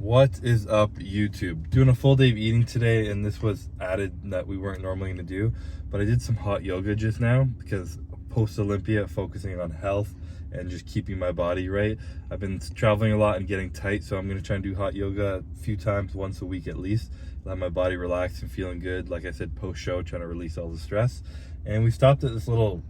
What is up, YouTube? Doing a full day of eating today, and this was added that we weren't normally going to do, but I did some hot yoga just now because post-Olympia, focusing on health and just keeping my body right. I've been traveling a lot and getting tight, so I'm going to try and do hot yoga a few times, once a week at least. Let my body relax and feeling good. Like I said, post-show, trying to release all the stress. And we stopped at this little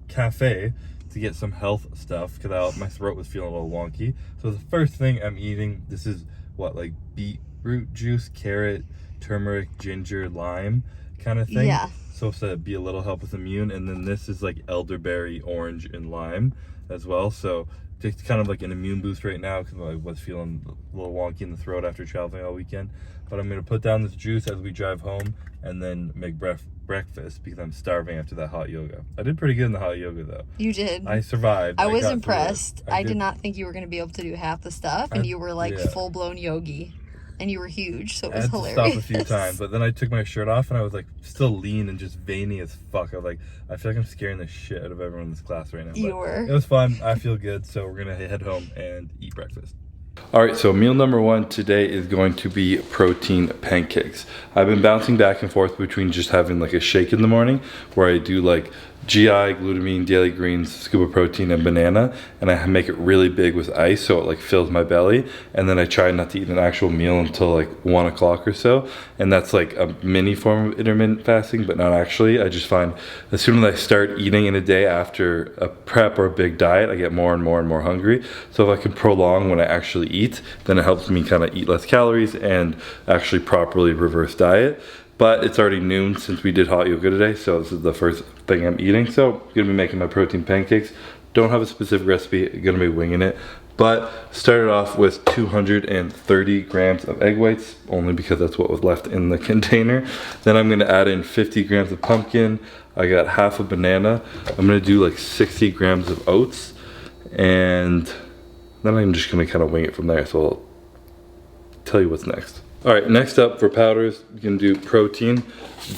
cafe to get some health stuff because my throat was feeling a little wonky. So the first thing I'm eating, this is like beetroot juice, carrot, turmeric, ginger, lime kind of thing. Yeah. So to be a little help with immune. And then this is like elderberry, orange, and lime as well. So just kind of like an immune boost right now because I was feeling a little wonky in the throat after traveling all weekend. But I'm going to put down this juice as we drive home and then make breakfast because I'm starving after that hot yoga. I did pretty good in the hot yoga though. You did. I survived. I was impressed. I did not think you were going to be able to do half the stuff, and you were like full-blown yogi, and you were huge, so it was hilarious. I had to stop a few times, but then I took my shirt off and I was like still lean and just veiny as fuck. I was like, I feel like I'm scaring the shit out of everyone in this class right now. You were. It was fun. I feel good, so we're going to head home and eat breakfast. All right, so meal number one today is going to be protein pancakes. I've been bouncing back and forth between just having like a shake in the morning where I do like GI, glutamine, daily greens, scoop of protein, and banana, and I make it really big with ice so it like fills my belly, and then I try not to eat an actual meal until like 1 o'clock or so, and that's like a mini form of intermittent fasting, but not actually. I just find as soon as I start eating in a day after a prep or a big diet, I get more and more and more hungry. So if I can prolong when I actually eat, then it helps me kind of eat less calories and actually properly reverse diet. But it's already noon since we did hot yoga today, so this is the first thing I'm eating. So I'm gonna be making my protein pancakes. Don't have a specific recipe, I'm gonna be winging it. But started off with 230 grams of egg whites, only because that's what was left in the container. Then I'm gonna add in 50 grams of pumpkin. I got half a banana. I'm gonna do like 60 grams of oats. And then I'm just gonna kind of wing it from there. So I'll tell you what's next. All right, next up for powders, you can do protein.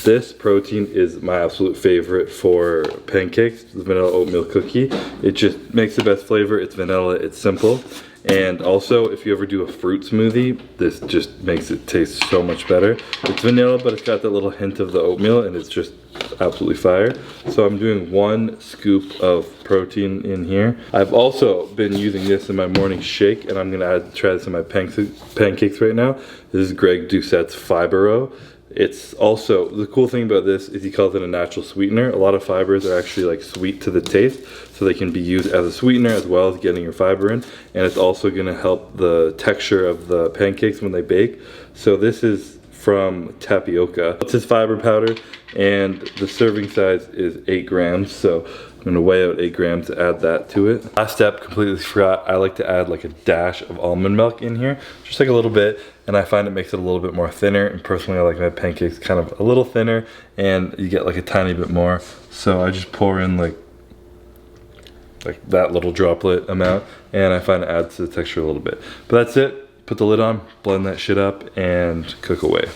This protein is my absolute favorite for pancakes, the vanilla oatmeal cookie. It just makes the best flavor. It's vanilla, it's simple. And also, if you ever do a fruit smoothie, this just makes it taste so much better. It's vanilla, but it's got that little hint of the oatmeal, and it's just absolutely fire. So I'm doing 1 scoop of protein in here. I've also been using this in my morning shake, and I'm gonna try this in my pancakes right now. This is Greg Doucette's Fibero. It's also, the cool thing about this is he calls it a natural sweetener. A lot of fibers are actually like sweet to the taste, so they can be used as a sweetener as well as getting your fiber in. And it's also gonna help the texture of the pancakes when they bake. So this is from Tapioca. It's his fiber powder, and the serving size is 8 grams. So I'm gonna weigh out 8 grams to add that to it. Last step, completely forgot, I like to add like a dash of almond milk in here, just like a little bit, and I find it makes it a little bit more thinner, and personally I like my pancakes kind of a little thinner, and you get like a tiny bit more. So I just pour in like that little droplet amount, and I find it adds to the texture a little bit. But that's it. Put the lid on, blend that shit up, and cook away.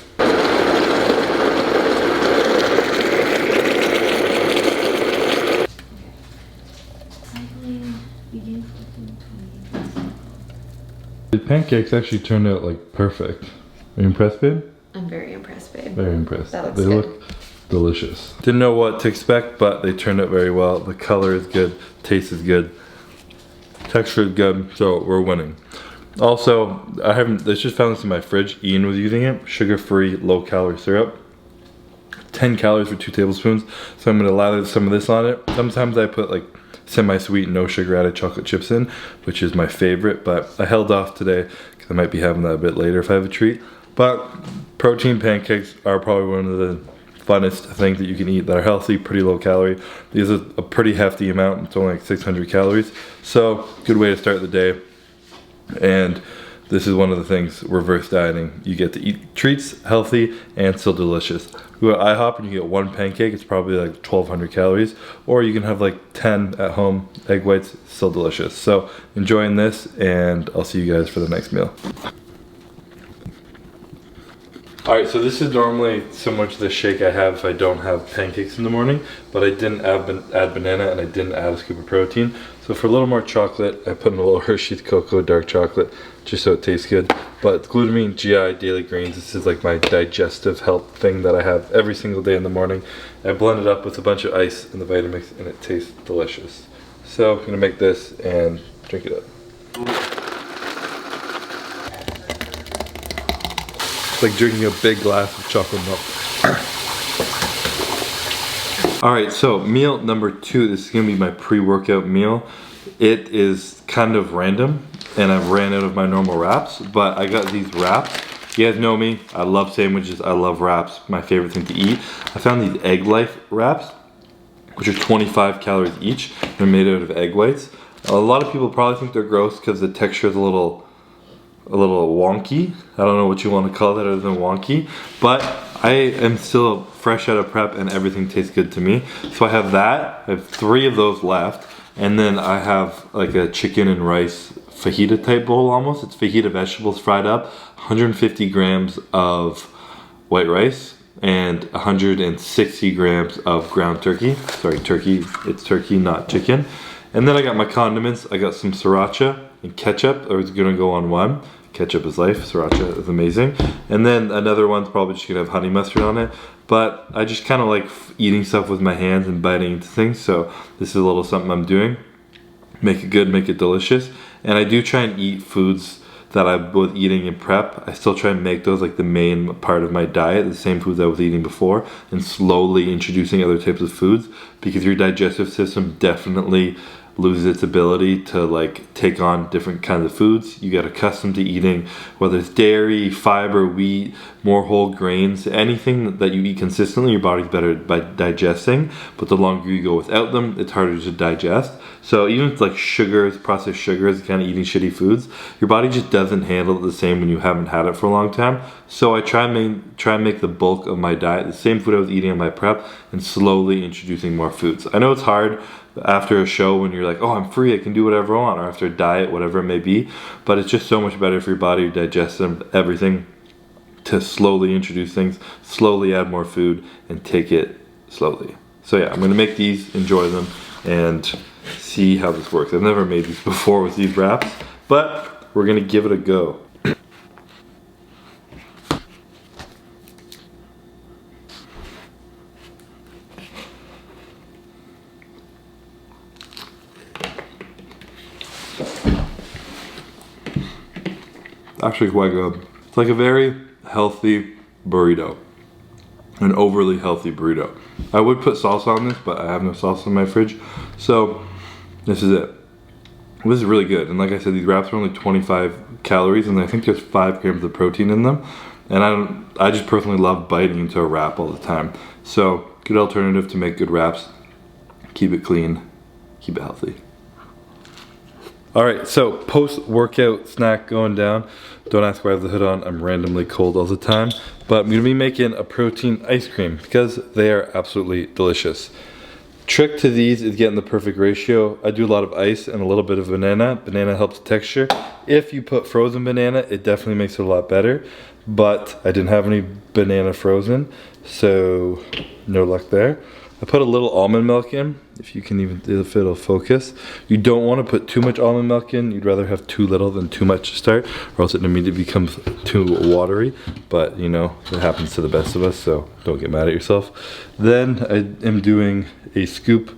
The pancakes actually turned out like perfect. Are you impressed, babe? I'm very impressed, babe. Very impressed. That looks they good. Look delicious. Didn't know what to expect, but they turned out very well. The color is good, taste is good, texture is good, so we're winning. Also, I just found this in my fridge. Ian was using it. Sugar-free, low-calorie syrup. 10 calories for 2 tablespoons. So I'm gonna lather some of this on it. Sometimes I put like semi-sweet, no sugar added chocolate chips in, which is my favorite, but I held off today because I might be having that a bit later if I have a treat. But protein pancakes are probably one of the funnest things that you can eat that are healthy, pretty low calorie. These are a pretty hefty amount. It's only like 600 calories. So good way to start the day. And this is one of the things, reverse dieting. You get to eat treats, healthy, and still delicious. You go to IHOP and you get 1 pancake, it's probably like 1,200 calories. Or you can have like 10 at home, egg whites, still delicious. So enjoying this, and I'll see you guys for the next meal. All right, so this is normally similar to the shake I have if I don't have pancakes in the morning, but I didn't add banana and I didn't add a scoop of protein. So for a little more chocolate, I put in a little Hershey's Cocoa dark chocolate just so it tastes good. But glutamine, GI, daily greens, this is like my digestive health thing that I have every single day in the morning. I blend it up with a bunch of ice and the Vitamix and it tastes delicious. So I'm gonna make this and drink it up. It's like drinking a big glass of chocolate milk. Alright, so meal number 2, this is gonna be my pre-workout meal. It is kind of random and I've ran out of my normal wraps, but I got these wraps. You guys know me, I love sandwiches, I love wraps, my favorite thing to eat. I found these Egg Life wraps, which are 25 calories each. They're made out of egg whites. A lot of people probably think they're gross because the texture is a little wonky. I don't know what you want to call that other than wonky, but I am still fresh out of prep and everything tastes good to me. So I have that, I have 3 of those left, and then I have like a chicken and rice fajita type bowl almost. It's fajita vegetables fried up, 150 grams of white rice, and 160 grams of ground turkey. Sorry, turkey, it's turkey, not chicken. And then I got my condiments. I got some sriracha and ketchup. I was gonna go on one. Ketchup is life, sriracha is amazing. And then another one's probably just gonna have honey mustard on it. But I just kind of like eating stuff with my hands and biting into things. So this is a little something I'm doing. Make it good, make it delicious. And I do try and eat foods that I was eating in prep. I still try and make those like the main part of my diet, the same foods I was eating before, and slowly introducing other types of foods, because your digestive system definitely loses its ability to like take on different kinds of foods. You get accustomed to eating, whether it's dairy, fiber, wheat, more whole grains, anything that you eat consistently, your body's better by digesting. But the longer you go without them, it's harder to digest. So even if it's like sugars, processed sugars, kind of eating shitty foods, your body just doesn't handle it the same when you haven't had it for a long time. So I try and make the bulk of my diet the same food I was eating on my prep, and slowly introducing more foods. I know it's hard after a show when you're like, oh, I'm free, I can do whatever I want, or after a diet, whatever it may be, but it's just so much better for your body, your digestion, everything, to slowly introduce things, slowly add more food, and take it slowly. So yeah, I'm gonna make these, enjoy them, and see how this works. I've never made these before with these wraps, but we're gonna give it a go. Actually quite good. It's like a very healthy burrito. An overly healthy burrito. I would put salsa on this, but I have no salsa in my fridge. So this is it. This is really good. And like I said, these wraps are only 25 calories, and I think there's 5 grams of protein in them. And I just personally love biting into a wrap all the time. So good alternative to make good wraps. Keep it clean, keep it healthy. All right, so post-workout snack going down. Don't ask why I have the hood on, I'm randomly cold all the time. But I'm gonna be making a protein ice cream because they are absolutely delicious. Trick to these is getting the perfect ratio. I do a lot of ice and a little bit of banana. Banana helps texture. If you put frozen banana, it definitely makes it a lot better. But I didn't have any banana frozen, so no luck there. I put a little almond milk in, if you can even, if it'll focus. You don't want to put too much almond milk in. You'd rather have too little than too much to start, or else it immediately becomes too watery. But you know, it happens to the best of us, so don't get mad at yourself. Then I am doing a scoop.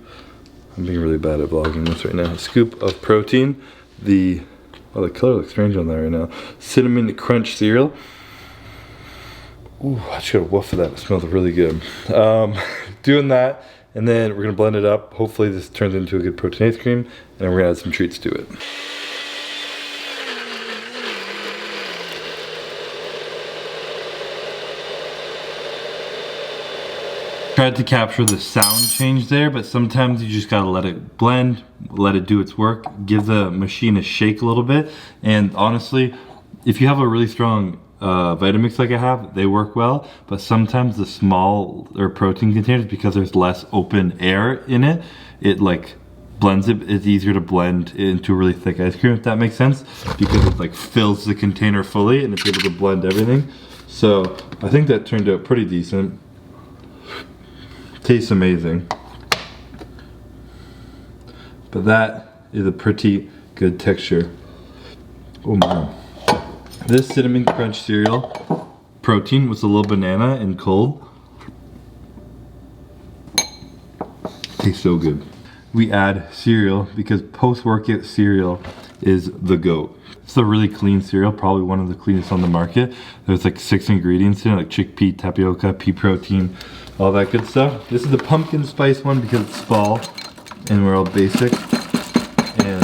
I'm being really bad at vlogging this right now. A scoop of protein. The color looks strange on there right now. Cinnamon Crunch cereal. Ooh, I just got a whiff of that. It smells really good. Doing that, and then we're gonna blend it up. Hopefully this turns into a good protein ice cream, and we're gonna add some treats to it. Tried to capture the sound change there, but sometimes you just gotta let it blend, let it do its work, give the machine a shake a little bit, and honestly, if you have a really strong Vitamix like I have, they work well, but sometimes the small or protein containers, because there's less open air in it, it like blends it. It's easier to blend into a really thick ice cream, if that makes sense, because it like fills the container fully and it's able to blend everything. So I think that turned out pretty decent. Tastes amazing. But that is a pretty good texture. Oh man. This cinnamon crunch cereal, protein with a little banana and cold. Tastes so good. We add cereal because post-workout cereal is the GOAT. It's a really clean cereal, probably one of the cleanest on the market. There's like 6 ingredients in it, like chickpea, tapioca, pea protein, all that good stuff. This is the pumpkin spice one because it's fall and we're all basic. And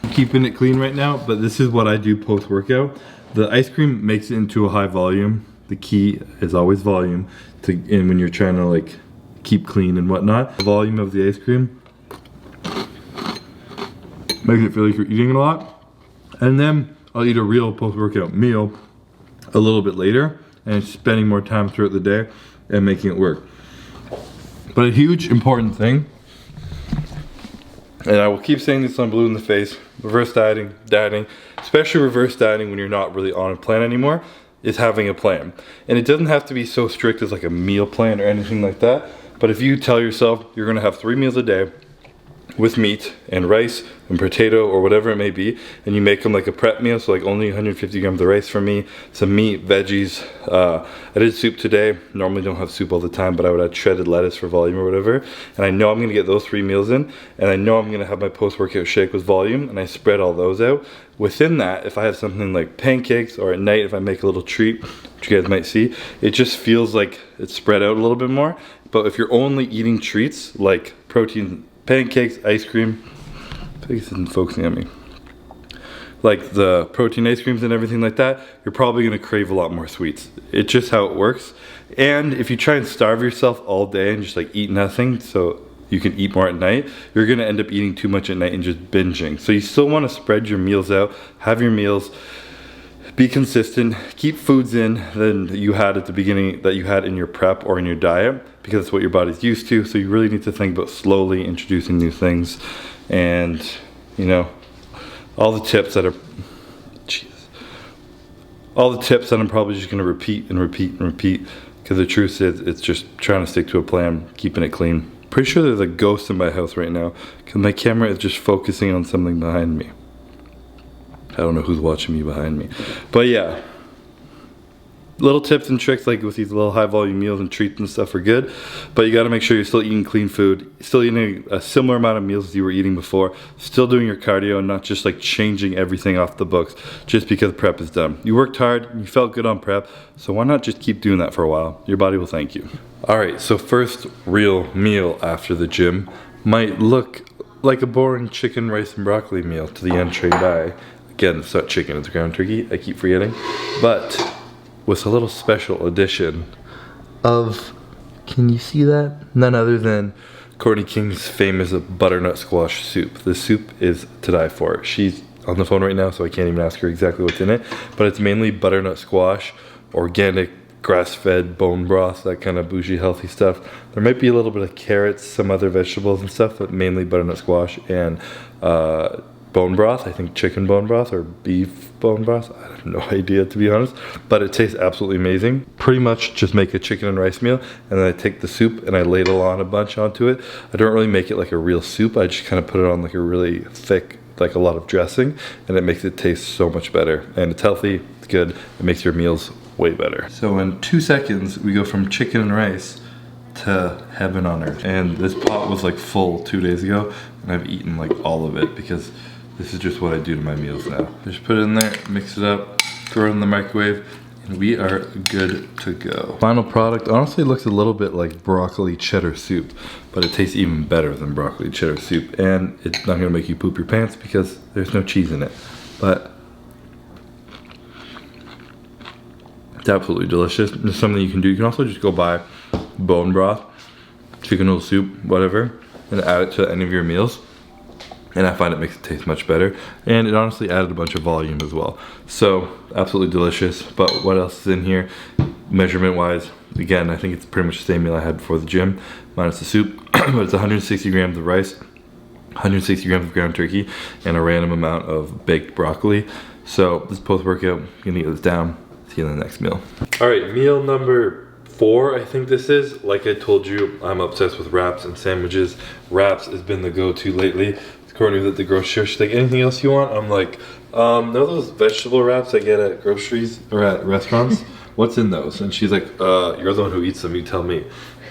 I'm keeping it clean right now, but this is what I do post-workout. The ice cream makes it into a high volume. The key is always volume and when you're trying to like keep clean and whatnot. The volume of the ice cream makes it feel like you're eating it a lot. And then I'll eat a real post-workout meal a little bit later and spending more time throughout the day and making it work. But a huge important thing, and I will keep saying this on Blue in the Face, reverse dieting, especially reverse dieting when you're not really on a plan anymore, is having a plan. And it doesn't have to be so strict as like a meal plan or anything like that. But if you tell yourself you're gonna have 3 meals a day with meat and rice and potato or whatever it may be, and you make them like a prep meal, so like only 150 grams of rice for me, some meat, veggies. I did soup today. Normally don't have soup all the time, but I would add shredded lettuce for volume or whatever. And I know I'm gonna get those 3 meals in, and I know I'm gonna have my post-workout shake with volume, and I spread all those out. Within that, if I have something like pancakes, or at night if I make a little treat, which you guys might see, it just feels like it's spread out a little bit more. But if you're only eating treats like protein, pancakes, ice cream, I think this isn't focusing on me, like the protein ice creams and everything like that, you're probably gonna crave a lot more sweets. It's just how it works. And if you try and starve yourself all day and just like eat nothing so you can eat more at night, you're gonna end up eating too much at night and just binging. So you still wanna spread your meals out, have your meals, be consistent, keep foods in that you had at the beginning, that you had in your prep or in your diet, because that's what your body's used to. So you really need to think about slowly introducing new things. And you know, all the tips that I'm probably just gonna repeat and repeat and repeat, because the truth is it's just trying to stick to a plan, keeping it clean. Pretty sure there's a ghost in my house right now because my camera is just focusing on something behind me. I don't know who's watching me behind me. But yeah, little tips and tricks like with these little high volume meals and treats and stuff are good, but you gotta make sure you're still eating clean food, still eating a similar amount of meals as you were eating before, still doing your cardio and not just like changing everything off the books just because prep is done. You worked hard, you felt good on prep, so why not just keep doing that for a while? Your body will thank you. All right, so first real meal after the gym might look like a boring chicken, rice, and broccoli meal to the untrained eye. Again, it's not chicken, it's ground turkey, I keep forgetting. But with a little special addition of, can you see that? None other than Courtney King's famous butternut squash soup. This soup is to die for. She's on the phone right now, so I can't even ask her exactly what's in it, but it's mainly butternut squash, organic, grass-fed bone broth, that kind of bougie healthy stuff. There might be a little bit of carrots, some other vegetables and stuff, but mainly butternut squash and bone broth. I think chicken bone broth or beef bone broth. I have no idea, to be honest, but it tastes absolutely amazing. Pretty much just make a chicken and rice meal, and then I take the soup and I ladle on a bunch onto it. I don't really make it like a real soup. I just kind of put it on like a really thick, like a lot of dressing, and it makes it taste so much better. And it's healthy, it's good, it makes your meals way better. So in 2 seconds, we go from chicken and rice to heaven on earth. And this pot was like full 2 days ago, and I've eaten like all of it because this is just what I do to my meals now. Just put it in there, mix it up, throw it in the microwave, and we are good to go. Final product honestly looks a little bit like broccoli cheddar soup, but it tastes even better than broccoli cheddar soup, and it's not gonna make you poop your pants because there's no cheese in it. But it's absolutely delicious. It's something you can do. You can also just go buy bone broth, chicken noodle soup, whatever, and add it to any of your meals. And I find it makes it taste much better. And it honestly added a bunch of volume as well. So, absolutely delicious. But what else is in here, measurement wise? Again, I think it's pretty much the same meal I had before the gym, minus the soup. But it's 160 grams of rice, 160 grams of ground turkey, and a random amount of baked broccoli. So, this post-workout, I'm gonna get this down. See you in the next meal. All right, meal number 4, I think this is. Like I told you, I'm obsessed with wraps and sandwiches. Wraps has been the go-to lately. Courtney was at the grocery store. She's like, anything else you want? I'm like, know those vegetable wraps I get at groceries or at restaurants? What's in those? And she's like, you're the one who eats them, you tell me.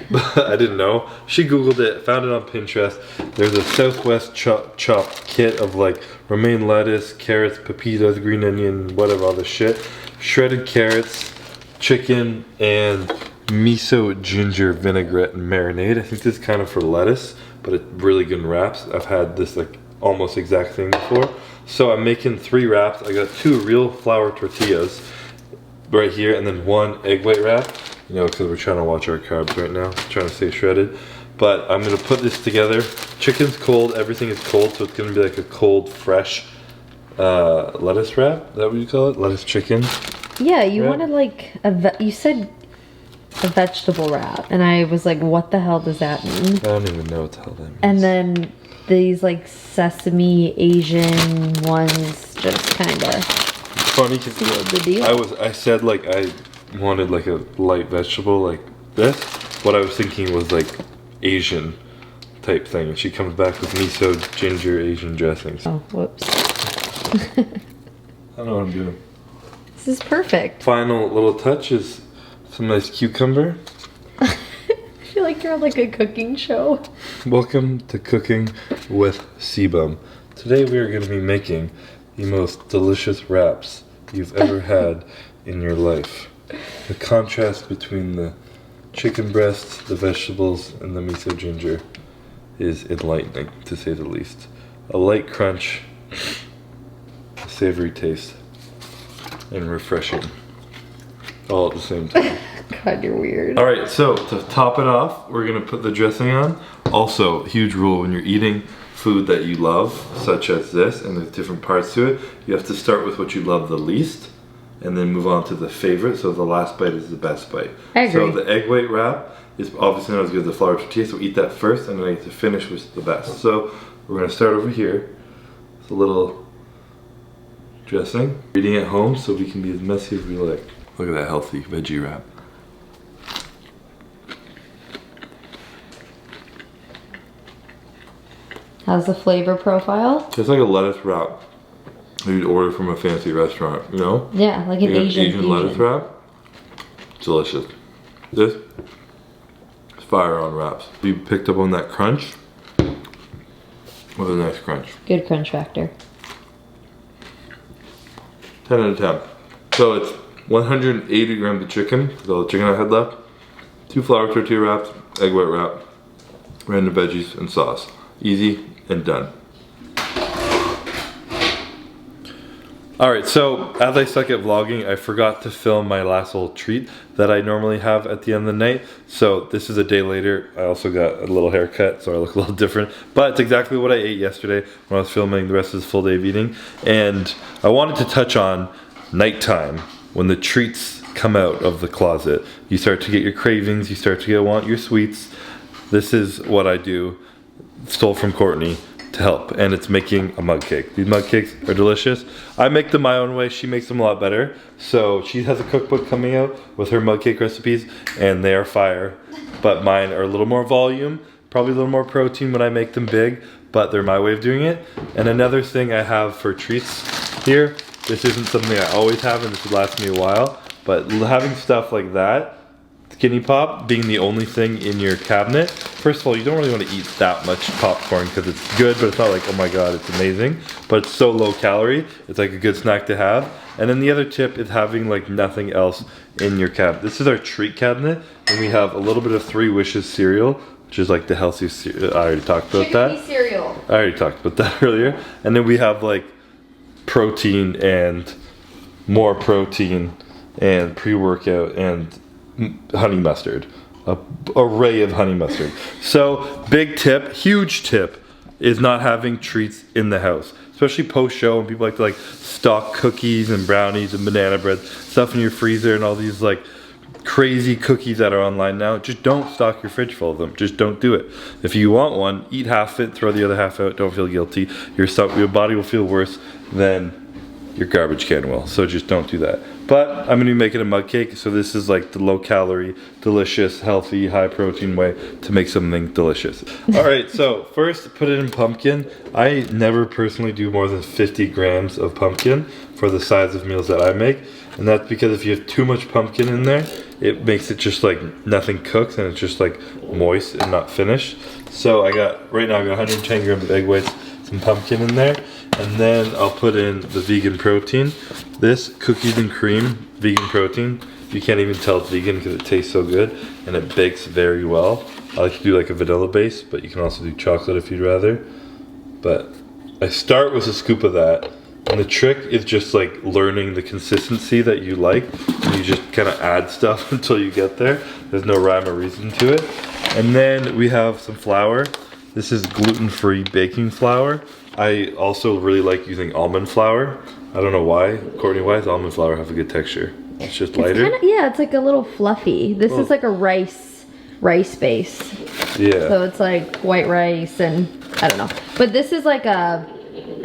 But I didn't know. She Googled it, found it on Pinterest. There's a Southwest chopped kit of like romaine lettuce, carrots, pepitas, green onion, whatever, all this shit. Shredded carrots, chicken, and miso ginger vinaigrette and marinade. I think this is kind of for lettuce, but it's really good in wraps. I've had this like almost exact thing before. So I'm making 3 wraps. I got 2 real flour tortillas right here, and then 1 egg white wrap. You know, because we're trying to watch our carbs right now, trying to stay shredded. But I'm gonna put this together. Chicken's cold, everything is cold, so it's gonna be like a cold, fresh lettuce wrap. Is that what you call it? Lettuce chicken? Yeah, you wanted like you said a vegetable wrap, and I was like, what the hell does that mean? I don't even know what the hell that means. And then these like sesame Asian ones just kind of funny because the deal. I said like I wanted like a light vegetable like this. What I was thinking was like Asian type thing, and she comes back with miso ginger Asian dressings. Oh, whoops. I don't know what I'm doing. This is perfect. Final little touch is some nice cucumber. I feel like you're on like a cooking show. Welcome to Cooking with CBUM. Today we are going to be making the most delicious wraps you've ever had in your life. The contrast between the chicken breasts, the vegetables, and the miso ginger is enlightening, to say the least. A light crunch, a savory taste, and refreshing, all at the same time. God, you're weird. All right, so to top it off, we're gonna put the dressing on. Also, huge rule when you're eating food that you love, such as this, and there's different parts to it, you have to start with what you love the least, and then move on to the favorite, so the last bite is the best bite. I agree. So the egg white wrap is obviously not as good as the flour tortilla, so eat that first, and then I get to finish with the best. So we're gonna start over here. It's a little dressing. Eating at home so we can be as messy as we like. Look at that healthy veggie wrap. How's the flavor profile? It's like a lettuce wrap you'd order from a fancy restaurant, you know? Yeah, like an Asian lettuce wrap. Delicious. This is fire on wraps. You picked up on that crunch. What a nice crunch. Good crunch factor. 10 out of 10. So it's 180 grams of chicken, with all the chicken I had left. 2 flour tortilla wraps, egg white wrap, random veggies, and sauce. Easy and done. Alright, so as I suck at vlogging, I forgot to film my last little treat that I normally have at the end of the night. So this is a day later. I also got a little haircut, so I look a little different. But it's exactly what I ate yesterday when I was filming the rest of this full day of eating. And I wanted to touch on nighttime, when the treats come out of the closet. You start to get your cravings, you start to want your sweets. This is what I do, stole from Courtney, to help, and it's making a mug cake. These mug cakes are delicious. I make them my own way, she makes them a lot better. So she has a cookbook coming out with her mug cake recipes, and they are fire. But mine are a little more volume, probably a little more protein when I make them big, but they're my way of doing it. And another thing I have for treats here, this isn't something I always have, and this would last me a while, but having stuff like that, Skinny Pop being the only thing in your cabinet. First of all, you don't really want to eat that much popcorn because it's good, but it's not like, oh my god, it's amazing. But it's so low calorie, it's like a good snack to have. And then the other tip is having like nothing else in your cabinet. This is our treat cabinet, and we have a little bit of 3 Wishes cereal, which is like the healthy cereal. I already talked about that. Cereal. I already talked about that earlier. And then we have like protein and more protein and pre-workout and honey mustard, a array of honey mustard. So big tip, huge tip, is not having treats in the house, especially post show when people like to like stock cookies and brownies and banana bread, stuff in your freezer, and all these like crazy cookies that are online now. Just don't stock your fridge full of them. Just don't do it. If you want one, eat half it, throw the other half out, don't feel guilty. Your body will feel worse than your garbage can will. So just don't do that. But I'm gonna be making a mug cake, so this is like the low calorie, delicious, healthy, high protein way to make something delicious. All right, so first put it in pumpkin. I never personally do more than 50 grams of pumpkin for the size of meals that I make. And that's because if you have too much pumpkin in there, it makes it just like nothing cooks and it's just like moist and not finished. So right now I got 110 grams of egg whites, some pumpkin in there, and then I'll put in the vegan protein. This cookies and cream vegan protein, you can't even tell it's vegan because it tastes so good and it bakes very well. I like to do like a vanilla base, but you can also do chocolate if you'd rather. But I start with a scoop of that. And the trick is just like learning the consistency that you like. And you just kind of add stuff until you get there. There's no rhyme or reason to it. And then we have some flour. This is gluten-free baking flour. I also really like using almond flour. I don't know why. Courtney, why does almond flour have a good texture? It's just lighter? Yeah, it's like a little fluffy. This is like a rice base. Yeah. So it's like white rice and I don't know. But this is like a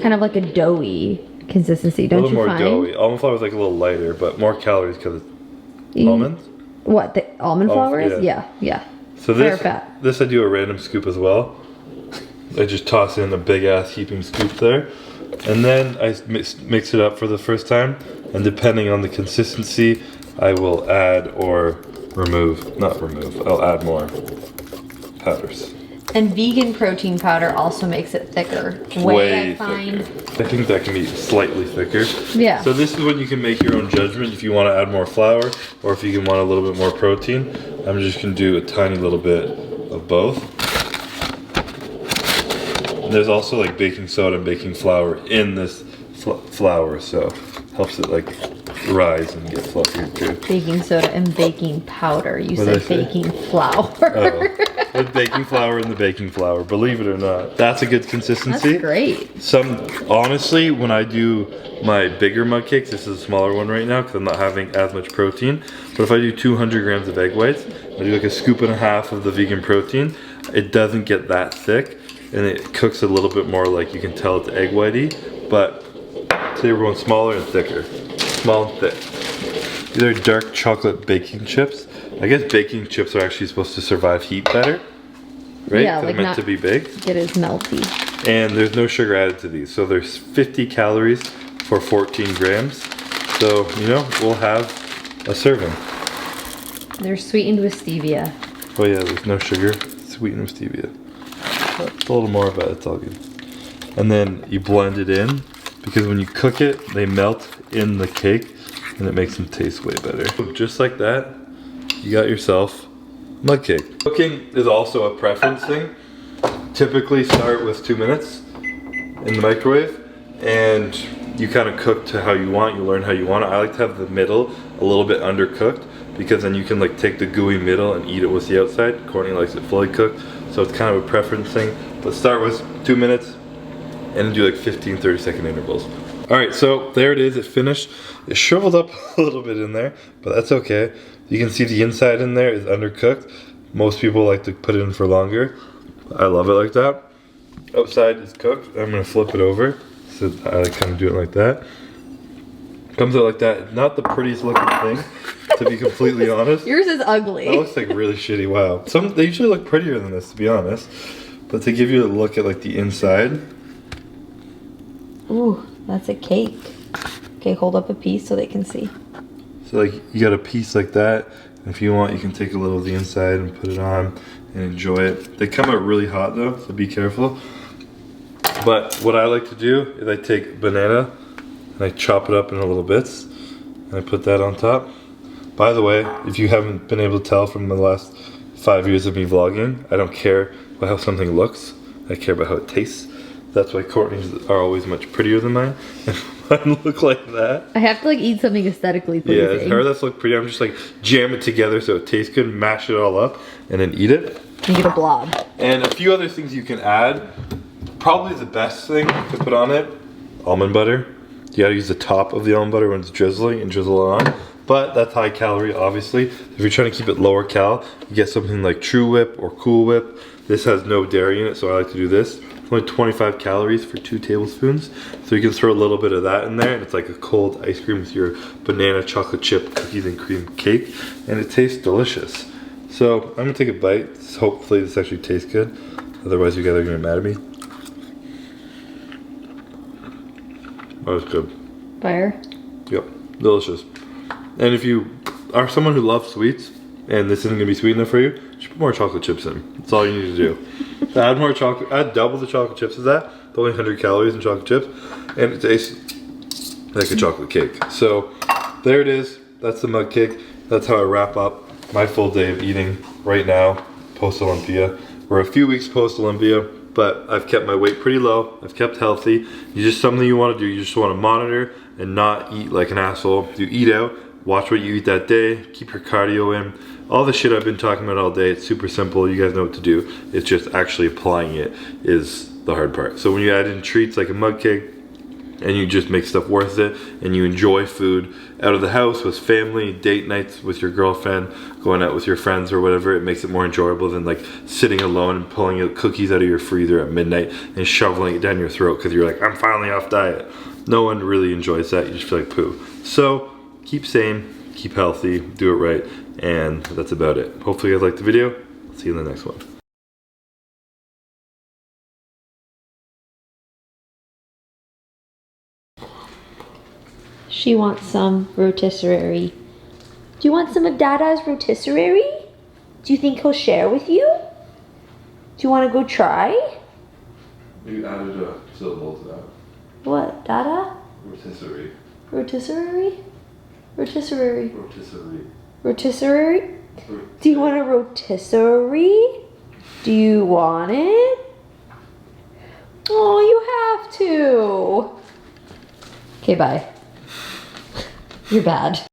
kind of like a doughy consistency, don't you find? A little more doughy. Almond flour is like a little lighter, but more calories because it's almonds. What, the almond flour is? Yeah. So this I do a random scoop as well. I just toss in a big ass heaping scoop there. And then I mix it up for the first time. And depending on the consistency, I will add or remove, not remove, I'll add more powders. And vegan protein powder also makes it thicker. Way thicker. I think that can be slightly thicker. Yeah. So this is when you can make your own judgment if you want to add more flour or if you can want a little bit more protein. I'm just going to do a tiny little bit of both. And there's also like baking soda and baking flour in this flour, so helps it like rise and get fluffier too. Baking soda and baking powder. You said baking flour. Oh. With baking flour in the baking flour, believe it or not. That's a good consistency. That's great. Honestly, when I do my bigger mug cakes, this is a smaller one right now because I'm not having as much protein. But if I do 200 grams of egg whites, I do like a scoop and a half of the vegan protein. It doesn't get that thick and it cooks a little bit more like you can tell it's egg whitey. But today we're going smaller and thicker. Small and thick. These are dark chocolate baking chips. I guess baking chips are actually supposed to survive heat better, right? Yeah, like they're meant to be baked. Get as melty. And there's no sugar added to these. So there's 50 calories for 14 grams. So, you know, we'll have a serving. They're sweetened with stevia. Oh yeah, there's no sugar, sweetened with stevia. It's a little more, but it's all good. And then you blend it in because when you cook it, they melt in the cake and it makes them taste way better. Just like that, you got yourself mug cake. Cooking is also a preference thing. Typically start with 2 minutes in the microwave and you kind of cook to how you want, you learn how you want it. I like to have the middle a little bit undercooked because then you can like take the gooey middle and eat it with the outside. Courtney likes it fully cooked, so it's kind of a preference thing. But start with 2 minutes and do like 15-30 second intervals. All right, so there it is, it finished. It shriveled up a little bit in there, but that's okay. You can see the inside in there is undercooked. Most people like to put it in for longer. I love it like that. Outside is cooked. I'm gonna flip it over. So I kind of do it like that. Comes out like that. Not the prettiest looking thing, to be completely honest. Yours is ugly. That looks like really shitty, wow. They usually look prettier than this, to be honest. But to give you a look at like the inside. Ooh, that's a cake. Okay, hold up a piece so they can see. So like you got a piece like that. If you want, you can take a little of the inside and put it on and enjoy it. They come out really hot though, so be careful. But what I like to do is I take banana and I chop it up into little bits and I put that on top. By the way, if you haven't been able to tell from the last 5 years of me vlogging, I don't care about how something looks. I care about how it tastes. That's why Courtney's are always much prettier than mine. And mine look like that. I have to like eat something aesthetically pleasing. Yeah, her that's look pretty. I'm just like jam it together so it tastes good, mash it all up, and then eat it. You get a blob. And a few other things you can add. Probably the best thing to put on it, almond butter. You gotta use the top of the almond butter when it's drizzling and drizzle it on. But that's high calorie, obviously. If you're trying to keep it lower cal, you get something like True Whip or Cool Whip. This has no dairy in it, so I like to do this. It's only 25 calories for 2 tablespoons. So you can throw a little bit of that in there, and it's like a cold ice cream with your banana chocolate chip cookies and cream cake, and it tastes delicious. So I'm gonna take a bite. Hopefully this actually tastes good. Otherwise you guys are gonna be mad at me. That was good. Fire? Yep, delicious. And if you are someone who loves sweets, and this isn't gonna be sweet enough for you, just put more chocolate chips in. That's all you need to do. Add more chocolate, add double the chocolate chips as that. It's only 100 calories in chocolate chips, and it tastes like a chocolate cake. So there it is. That's the mug cake. That's how I wrap up my full day of eating right now, post Olympia. We're a few weeks post Olympia, but I've kept my weight pretty low. I've kept healthy. You just something you want to do. You just want to monitor and not eat like an asshole. You eat out, watch what you eat that day, keep your cardio in. All the shit I've been talking about all day, it's super simple. You guys know what to do. It's just actually applying it is the hard part. So when you add in treats like a mug cake, and you just make stuff worth it, and you enjoy food out of the house with family, date nights with your girlfriend, going out with your friends or whatever, it makes it more enjoyable than like sitting alone and pulling out cookies out of your freezer at midnight and shoveling it down your throat because you're like, I'm finally off diet. No one really enjoys that. You just feel like poo. So keep sane, keep healthy, do it right, and that's about it. Hopefully you guys liked the video. See you in the next one. She wants some rotisserie. Do you want some of Dada's rotisserie? Do you think he'll share with you? Do you want to go try? You added a syllable to that. What, Dada? Rotisserie. Rotisserie? Rotisserie. Rotisserie. Rotisserie? Do you want a rotisserie? Do you want it? Oh, you have to. Okay, bye. You're bad.